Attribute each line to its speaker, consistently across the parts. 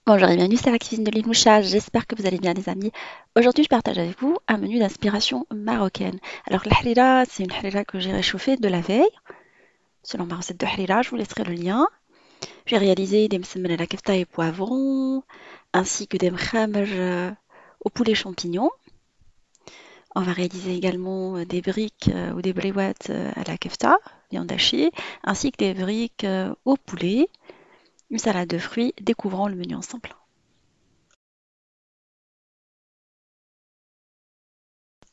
Speaker 1: Bonjour et bienvenue, c'est la cuisine de l'île Moucha. J'espère que vous allez bien, les amis. Aujourd'hui, je partage avec vous un menu d'inspiration marocaine. Alors, la harira, c'est une harira que j'ai réchauffée de la veille. Selon ma recette de harira, je vous laisserai le lien. J'ai réalisé des msemen à la kefta et poivrons, ainsi que des mkhamer au poulet champignon. On va réaliser également des briques ou des briouettes à la kefta, viande hachée, ainsi que des briques au poulet, une salade de fruits. Découvrons le menu ensemble.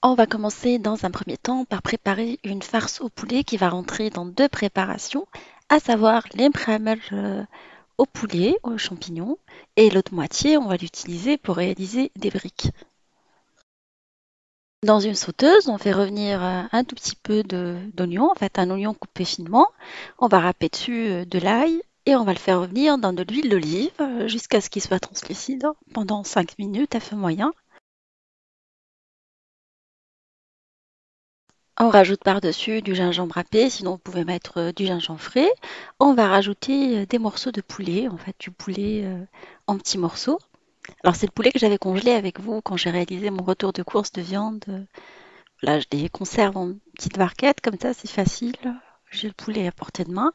Speaker 1: On va commencer dans un premier temps par préparer une farce au poulet qui va rentrer dans deux préparations, à savoir les mkhamer au poulet, aux champignons, et l'autre moitié, on va l'utiliser pour réaliser des briques. Dans une sauteuse, on fait revenir un tout petit peu d'oignon, en fait un oignon coupé finement. On va râper dessus de l'ail et on va le faire revenir dans de l'huile d'olive jusqu'à ce qu'il soit translucide pendant 5 minutes à feu moyen. On rajoute par-dessus du gingembre râpé, sinon vous pouvez mettre du gingembre frais. On va rajouter des morceaux de poulet, en fait du poulet en petits morceaux. Alors c'est le poulet que j'avais congelé avec vous quand j'ai réalisé mon retour de course de viande. Là, je les conserve en petites barquettes, comme ça c'est facile. J'ai le poulet à portée de main.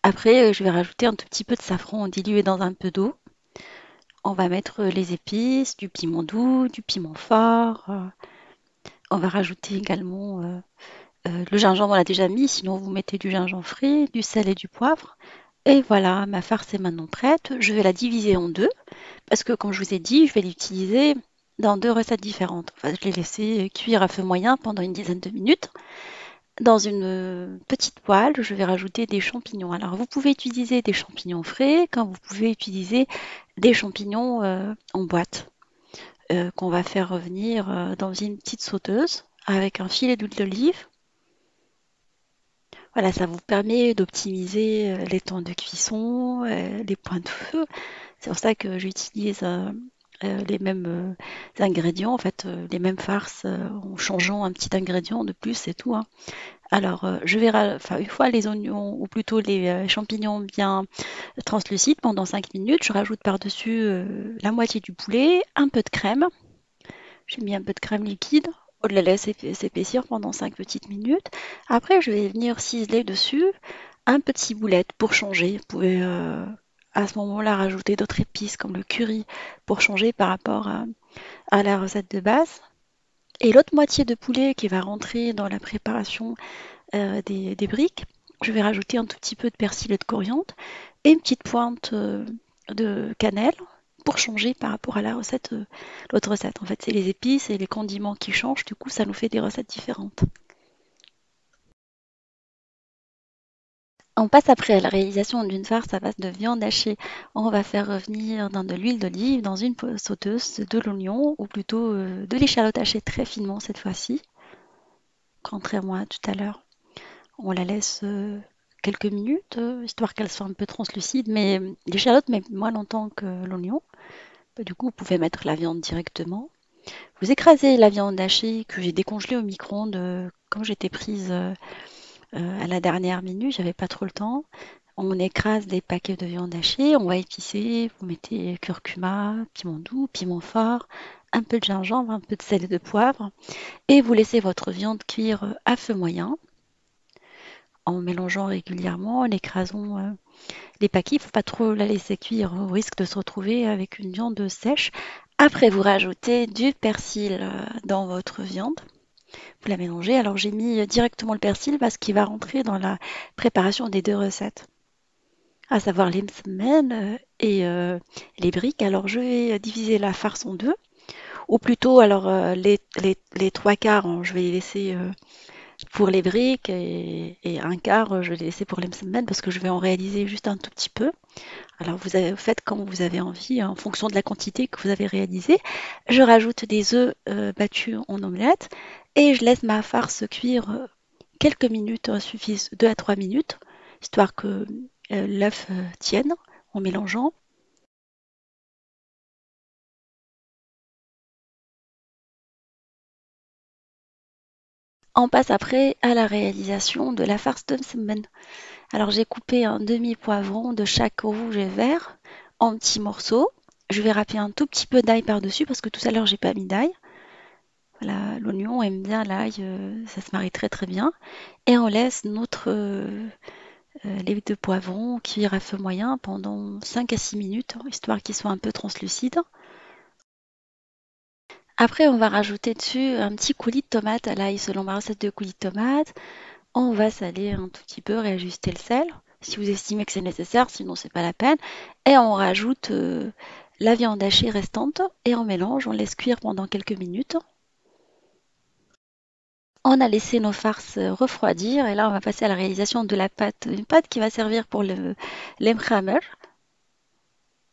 Speaker 1: Après, je vais rajouter un tout petit peu de safran dilué dans un peu d'eau. On va mettre les épices, du piment doux, du piment fort. On va rajouter également le gingembre, on l'a déjà mis, sinon vous mettez du gingembre frais, du sel et du poivre. Et voilà, ma farce est maintenant prête. Je vais la diviser en deux, parce que comme je vous ai dit, je vais l'utiliser dans deux recettes différentes. Enfin, je l'ai laissé cuire à feu moyen pendant une dizaine de minutes. Dans une petite poêle, je vais rajouter des champignons. Alors, vous pouvez utiliser des champignons frais, comme vous pouvez utiliser des champignons en boîte, qu'on va faire revenir dans une petite sauteuse avec un filet d'huile d'olive. Voilà, ça vous permet d'optimiser les temps de cuisson, les points de feu. C'est pour ça que j'utilise les mêmes ingrédients, en fait, les mêmes farces, en changeant un petit ingrédient de plus, c'est tout, hein. Alors, enfin, une fois les oignons, ou plutôt les champignons bien translucides pendant 5 minutes, je rajoute par-dessus la moitié du poulet, un peu de crème. J'ai mis un peu de crème liquide. On la laisse s'épaissir pendant 5 petites minutes. Après, je vais venir ciseler dessus un peu de ciboulette pour changer. Vous pouvez à ce moment-là rajouter d'autres épices comme le curry pour changer par rapport à la recette de base. Et l'autre moitié de poulet qui va rentrer dans la préparation des briques, je vais rajouter un tout petit peu de persil et de coriandre et une petite pointe de cannelle pour changer par rapport à la recette, l'autre recette. En fait, c'est les épices et les condiments qui changent, du coup, ça nous fait des recettes différentes. On passe après à la réalisation d'une farce à base de viande hachée. On va faire revenir dans de l'huile d'olive, dans une sauteuse, de l'oignon, ou plutôt de l'échalote hachée très finement cette fois-ci, contrairement à tout à l'heure. On la laisse quelques minutes, histoire qu'elle soit un peu translucide, mais l'échalote met moins longtemps que l'oignon. Bah, du coup, vous pouvez mettre la viande directement. Vous écrasez la viande hachée que j'ai décongelée au micro-ondes quand j'étais prise à la dernière minute, j'avais pas trop le temps. On écrase des paquets de viande hachée, on va épicer, vous mettez curcuma, piment doux, piment fort, un peu de gingembre, un peu de sel et de poivre, et vous laissez votre viande cuire à feu moyen en mélangeant régulièrement, en écrasant les paquets. Il ne faut pas trop la laisser cuire, au risque de se retrouver avec une viande sèche. Après, vous rajoutez du persil dans votre viande. Vous la mélangez. Alors, j'ai mis directement le persil parce qu'il va rentrer dans la préparation des deux recettes, à savoir les msemen et les briques. Alors, je vais diviser la farce en deux, ou plutôt, alors, les trois quarts, hein, je vais les laisser pour les briques et un quart, je vais les laisser pour les msemen parce que je vais en réaliser juste un tout petit peu. Alors, faites comme vous avez envie, hein, en fonction de la quantité que vous avez réalisée. Je rajoute des œufs battus en omelette et je laisse ma farce cuire quelques minutes, suffisent 2 à 3 minutes, histoire que l'œuf tienne en mélangeant. On passe après à la réalisation de la farce de msemen. Alors j'ai coupé un demi-poivron de chaque rouge et vert en petits morceaux. Je vais râper un tout petit peu d'ail par-dessus parce que tout à l'heure j'ai pas mis d'ail. Voilà, l'oignon aime bien l'ail, ça se marie très très bien. Et on laisse notre lait de poivron cuire à feu moyen pendant 5 à 6 minutes, histoire qu'il soit un peu translucide. Après, on va rajouter dessus un petit coulis de tomate à l'ail selon ma recette de coulis de tomate. On va saler un tout petit peu, réajuster le sel, si vous estimez que c'est nécessaire, sinon c'est pas la peine. Et on rajoute la viande hachée restante et on mélange, on laisse cuire pendant quelques minutes. On a laissé nos farces refroidir et là on va passer à la réalisation de la pâte, une pâte qui va servir pour le l'emkhamer.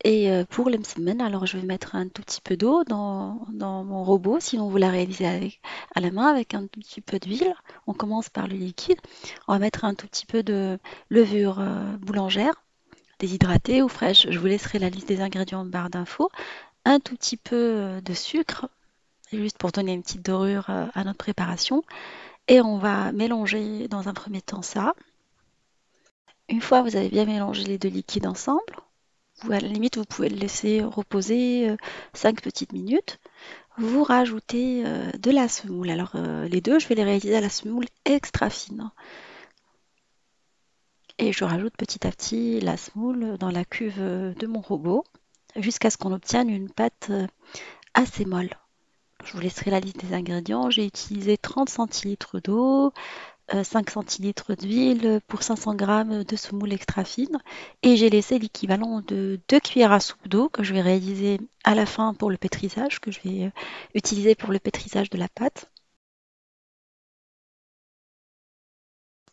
Speaker 1: Et pour le msemen, alors je vais mettre un tout petit peu d'eau dans mon robot, sinon vous la réalisez à la main avec un tout petit peu d'huile. On commence par le liquide. On va mettre un tout petit peu de levure boulangère, déshydratée ou fraîche. Je vous laisserai la liste des ingrédients en barre d'infos. Un tout petit peu de sucre, juste pour donner une petite dorure à notre préparation. Et on va mélanger dans un premier temps ça. Une fois vous avez bien mélangé les deux liquides ensemble, ou à la limite, vous pouvez le laisser reposer 5 petites minutes. Vous rajoutez de la semoule. Alors, les deux, je vais les réaliser à la semoule extra fine. Et je rajoute petit à petit la semoule dans la cuve de mon robot jusqu'à ce qu'on obtienne une pâte assez molle. Je vous laisserai la liste des ingrédients. J'ai utilisé 30 centilitres d'eau, 5 centilitres d'huile pour 500 grammes de semoule extra fine et j'ai laissé l'équivalent de 2 cuillères à soupe d'eau que je vais réaliser à la fin pour le pétrissage, que je vais utiliser pour le pétrissage de la pâte.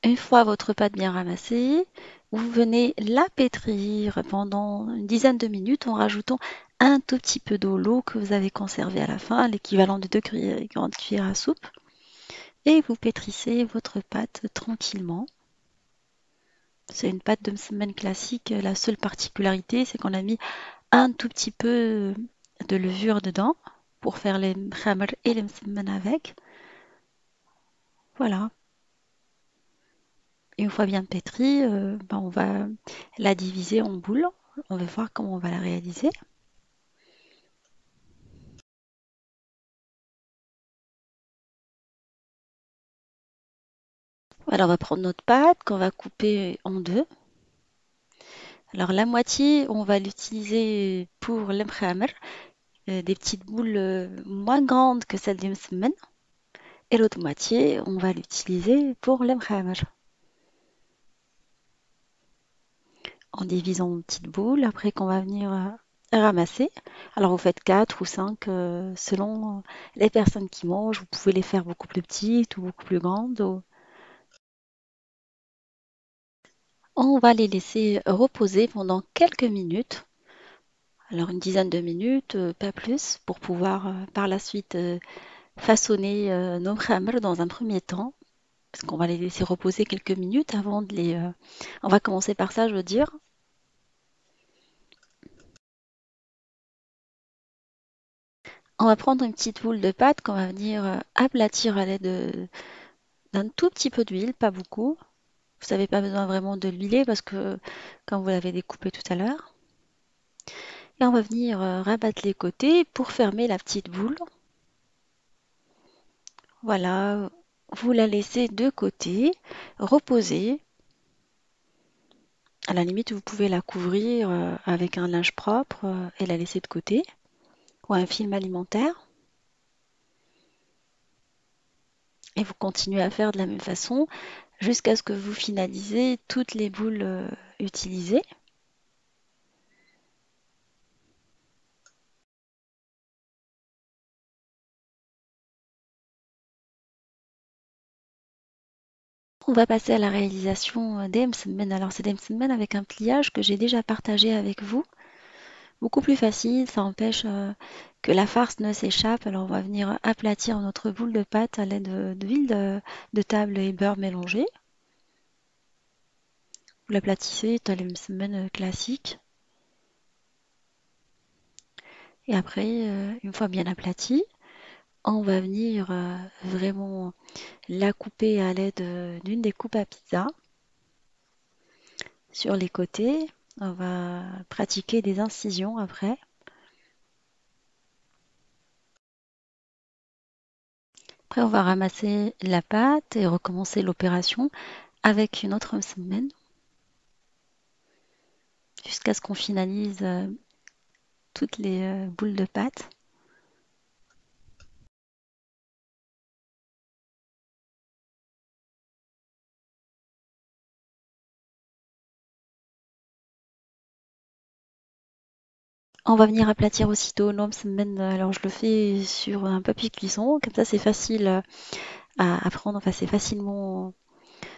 Speaker 1: Une fois votre pâte bien ramassée, vous venez la pétrir pendant une dizaine de minutes en rajoutant un tout petit peu d'eau, l'eau que vous avez conservée à la fin, l'équivalent de 2 grandes cuillères à soupe, et vous pétrissez votre pâte tranquillement. C'est une pâte de semaine classique. La seule particularité, c'est qu'on a mis un tout petit peu de levure dedans pour faire les khamer et les msemen avec. Voilà. Et une fois bien pétrie, on va la diviser en boules. On va voir comment on va la réaliser. Voilà, on va prendre notre pâte qu'on va couper en deux. Alors la moitié, on va l'utiliser pour le khamer, des petites boules moins grandes que celles du msemen. Et l'autre moitié, on va l'utiliser pour le khamer. En divisant en petites boules, après qu'on va venir ramasser. Alors vous faites 4 ou 5 selon les personnes qui mangent. Vous pouvez les faire beaucoup plus petites ou beaucoup plus grandes. On va les laisser reposer pendant quelques minutes. Alors une dizaine de minutes, pas plus, pour pouvoir par la suite façonner nos khamr dans un premier temps. Parce qu'on va les laisser reposer quelques minutes avant de les... On va commencer par ça, je veux dire. On va prendre une petite boule de pâte qu'on va venir aplatir à l'aide d'un tout petit peu d'huile, pas beaucoup. Vous n'avez pas besoin vraiment de l'huiler parce que quand vous l'avez découpé tout à l'heure. Et on va venir rabattre les côtés pour fermer la petite boule. Voilà, vous la laissez de côté, reposer. À la limite, vous pouvez la couvrir avec un linge propre et la laisser de côté ou un film alimentaire. Et vous continuez à faire de la même façon jusqu'à ce que vous finalisez toutes les boules utilisées. On va passer à la réalisation des msemen. Alors c'est des msemen avec un pliage que j'ai déjà partagé avec vous. Beaucoup plus facile, ça empêche que la farce ne s'échappe. Alors on va venir aplatir notre boule de pâte à l'aide d'huile de table et beurre mélangé. Vous l'aplatissez, tu as les msemen classiques. Et après, une fois bien aplatie, on va venir vraiment la couper à l'aide d'une découpe à pizza sur les côtés. On va pratiquer des incisions après. Après, on va ramasser la pâte et recommencer l'opération avec une autre semaine jusqu'à ce qu'on finalise toutes les boules de pâte. On va venir aplatir aussitôt l'homme semaine. Alors je le fais sur un papier cuisson, comme ça c'est facile à prendre. Enfin c'est facilement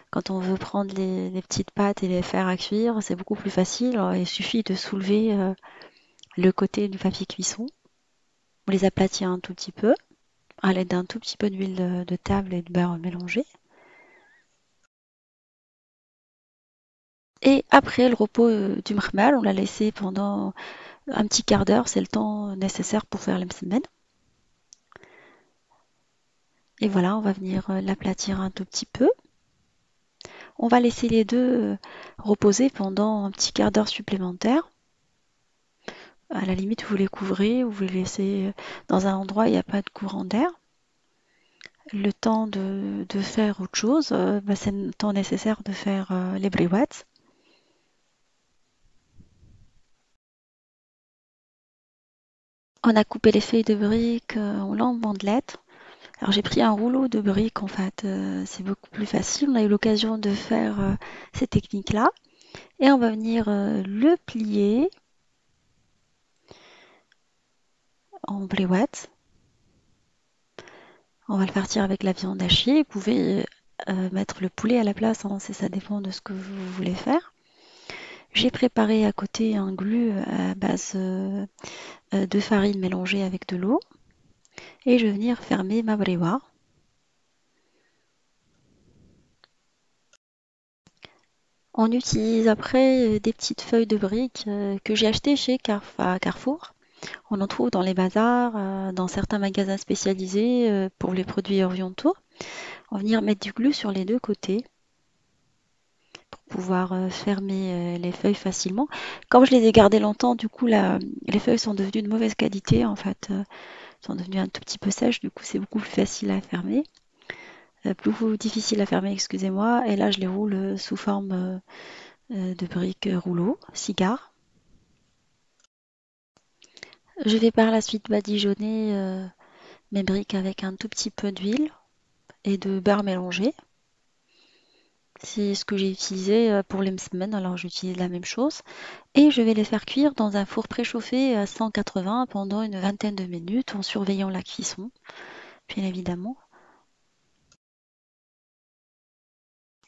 Speaker 1: quand on veut prendre les petites pâtes et les faire à cuire, c'est beaucoup plus facile. Alors, il suffit de soulever le côté du papier cuisson. On les aplatit un tout petit peu à l'aide d'un tout petit peu d'huile de table et de beurre mélangé. Et après le repos du mkhmel, on l'a laissé pendant un petit quart d'heure, c'est le temps nécessaire pour faire l'msmen. Et voilà, on va venir l'aplatir un tout petit peu. On va laisser les deux reposer pendant un petit quart d'heure supplémentaire. À la limite, vous les couvrez ou vous les laissez dans un endroit où il n'y a pas de courant d'air. Le temps de faire autre chose, c'est le temps nécessaire de faire les briwats. On a coupé les feuilles de briques en longues bandelettes. Alors j'ai pris un rouleau de briques en fait, c'est beaucoup plus facile. On a eu l'occasion de faire ces techniques-là. Et on va venir le plier en briwats. On va le partir avec la viande hachée. Vous pouvez mettre le poulet à la place, hein, ça dépend de ce que vous voulez faire. J'ai préparé à côté un glu à base de farine mélangée avec de l'eau. Et je vais venir fermer ma briwa. On utilise après des petites feuilles de briques que j'ai achetées chez Carrefour. On en trouve dans les bazars, dans certains magasins spécialisés pour les produits orientaux. On va venir mettre du glu sur les deux côtés pour pouvoir fermer les feuilles facilement. Comme je les ai gardées longtemps, du coup, les feuilles sont devenues de mauvaise qualité, en fait, sont devenues un tout petit peu sèches, du coup, c'est beaucoup plus facile à fermer. Plus difficile à fermer, excusez-moi. Et là, je les roule sous forme de briques rouleau, cigare. Je vais par la suite badigeonner mes briques avec un tout petit peu d'huile et de beurre mélangé. C'est ce que j'ai utilisé pour les msemen, alors j'utilise la même chose. Et je vais les faire cuire dans un four préchauffé à 180 pendant une vingtaine de minutes en surveillant la cuisson, bien évidemment.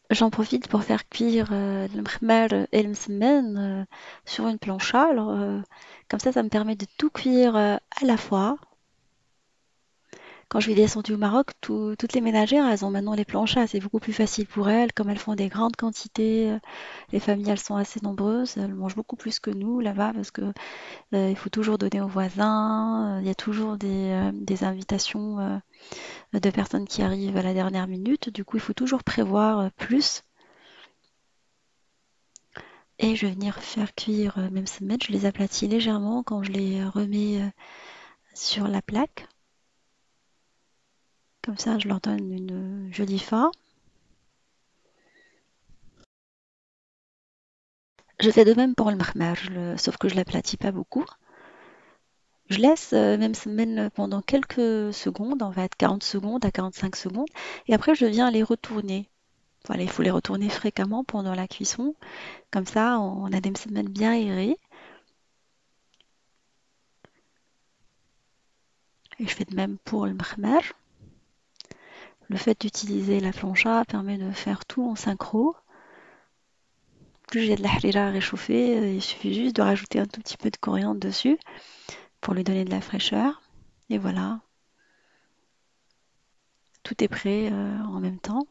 Speaker 1: J'en profite pour faire cuire le mkhmar et le msemen sur une plancha. Alors, comme ça me permet de tout cuire à la fois. Quand je suis descendue au Maroc, toutes les ménagères, elles ont maintenant les planchas. C'est beaucoup plus facile pour elles, comme elles font des grandes quantités. Les familles, elles sont assez nombreuses. Elles mangent beaucoup plus que nous là-bas parce que il faut toujours donner aux voisins. Il y a toujours des invitations de personnes qui arrivent à la dernière minute. Du coup, il faut toujours prévoir plus. Et je vais venir faire cuire même semaine. Je les aplatis légèrement quand je les remets sur la plaque. Comme ça, je leur donne une jolie forme. Je fais de même pour le mahmar, sauf que je l'aplatis pas beaucoup. Je laisse même semaine pendant quelques secondes, en fait 40 secondes à 45 secondes, et après je viens les retourner. Voilà, il faut les retourner fréquemment pendant la cuisson. Comme ça, on a des semaines bien aérées. Et je fais de même pour le mahmar. Le fait d'utiliser la plancha permet de faire tout en synchro. Plus j'ai de la harira à réchauffer, il suffit juste de rajouter un tout petit peu de coriandre dessus pour lui donner de la fraîcheur. Et voilà, tout est prêt en même temps.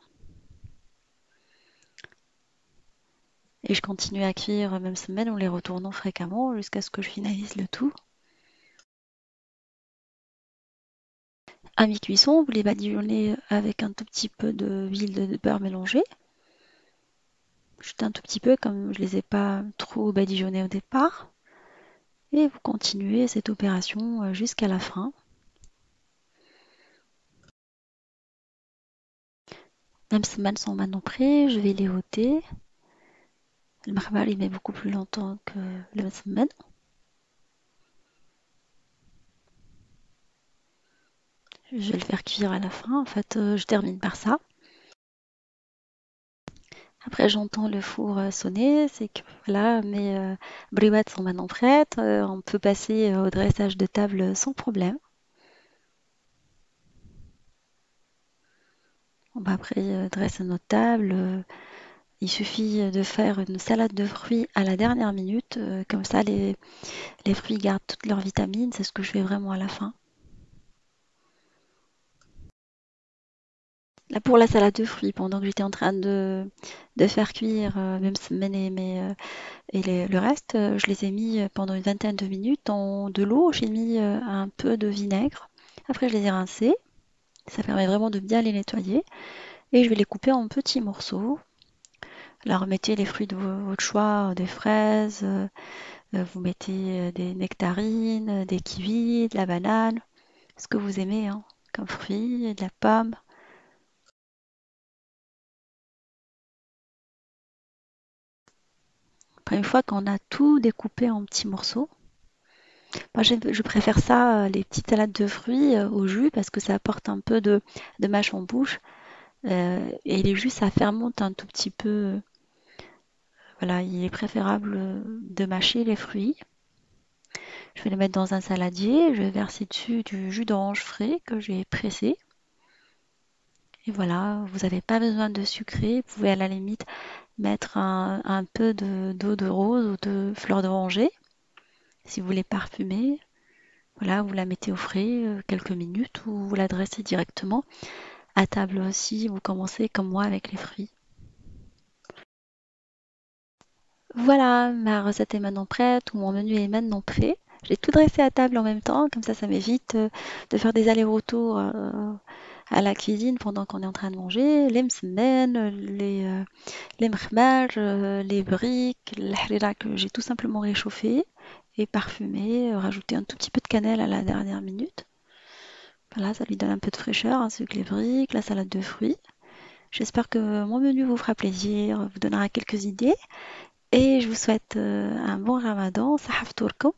Speaker 1: Et je continue à cuire même semaine en les retournant fréquemment jusqu'à ce que je finalise le tout. À mi-cuisson, vous les badigeonnez avec un tout petit peu d'huile de beurre mélangée. juste un tout petit peu comme je les ai pas trop badigeonnés au départ. Et vous continuez cette opération jusqu'à la fin. Même semaines sont maintenant prêts, je vais les ôter. Le marmal il met beaucoup plus longtemps que le semaine. Je vais le faire cuire à la fin. En fait, je termine par ça. Après, j'entends le four sonner. C'est que voilà, mes briouettes sont maintenant prêtes. On peut passer au dressage de table sans problème. On va après dresser notre table. Il suffit de faire une salade de fruits à la dernière minute. Comme ça, les fruits gardent toutes leurs vitamines. C'est ce que je fais vraiment à la fin. Là, pour la salade de fruits, pendant que j'étais en train de faire cuire même semaine le reste, je les ai mis pendant une vingtaine de minutes dans de l'eau. J'ai mis un peu de vinaigre. Après, je les ai rincés. Ça permet vraiment de bien les nettoyer. Et je vais les couper en petits morceaux. Là, remettez les fruits de votre choix, des fraises, vous mettez des nectarines, des kiwis, de la banane, ce que vous aimez hein, comme fruits, de la pomme. Après, une fois qu'on a tout découpé en petits morceaux, moi je préfère ça, les petites salades de fruits au jus parce que ça apporte un peu de mâche en bouche. Et les jus, ça fermente un tout petit peu. Voilà, il est préférable de mâcher les fruits. Je vais les mettre dans un saladier, je vais verser dessus du jus d'orange frais que j'ai pressé. Et voilà, vous n'avez pas besoin de sucrer. Vous pouvez à la limite mettre un peu d'eau de rose ou de fleur d'oranger si vous voulez parfumer. Voilà, vous la mettez au frais quelques minutes ou vous la dressez directement. À table aussi, vous commencez comme moi avec les fruits. Voilà, ma recette est maintenant prête ou mon menu est maintenant prêt. J'ai tout dressé à table en même temps, comme ça m'évite de faire des allers-retours à la cuisine pendant qu'on est en train de manger. Les msemen, les mkhmar, les briques, l'harira que j'ai tout simplement réchauffé et parfumé, rajouté un tout petit peu de cannelle à la dernière minute. Voilà, ça lui donne un peu de fraîcheur, ainsi que les briques, la salade de fruits. J'espère que mon menu vous fera plaisir, vous donnera quelques idées. Et je vous souhaite un bon ramadan, sahaf tourkoum.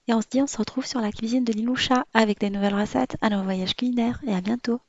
Speaker 1: Et on se dit, on se retrouve sur la cuisine de Liloucha avec des nouvelles recettes, un nouveau voyage culinaire et à bientôt.